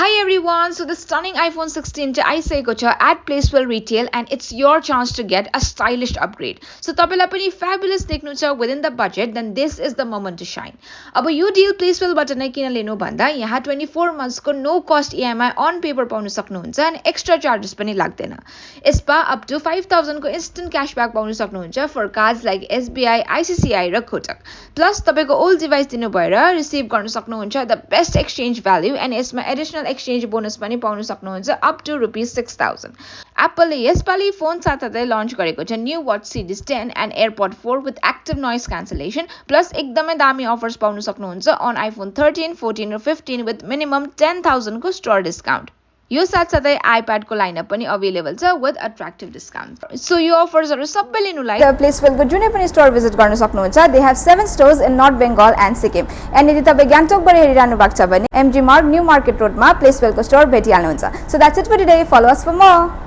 Hi everyone, so the stunning iPhone 16 चाहिँ आइसकेको छ at Placewell Retail and it's your chance to get a stylish upgrade. So तपाईलाई पनि fabulous देख्नु छ within the budget, then this is the moment to shine. अब यो deal Placewell बाट नै किन लिनु भन्दा यहाँ 24 months को no cost EMI on paper पाउन सक्नुहुन्छ अनि extra charges पनि लाग्दैन. यसमा up to 5000 को instant cashback पाउन सक्नुहुन्छ for cards like SBI, ICICI र Kotak. Plus तपाईको old device दिनु भएर receive गर्न सक्नुहुन्छ the best exchange value and यसमा additional exchange bonus पनि पाउन सक्नुहुन्छ up to ₹6000. Apple ले यसपालि फोन साथसाथै लन्च गरेको छ new watch series 10 and AirPod 4 with active noise cancellation plus एकदमै दामी offers पाउन सक्नुहुन्छ on iPhone 13, 14 र 15 with minimum 10000 को store discount. यो साथसाथै iPad को लाइनअप पनि अवेलेबल छ with attractive discount. So यो अफर्सहरु सबै लिनुलाई Placewell को जुनै पनि स्टोर भिजिट गर्न सक्नुहुन्छ. They have 7 stores in North Bengal and Sikkim. And यदि तपाई गान्तोक बाट हेरिरहनु भएको छ भने MG Mark New Market Road मा Placewell को store भेटिहाल्नुहुन्छ. So that's it for today. Follow us for more.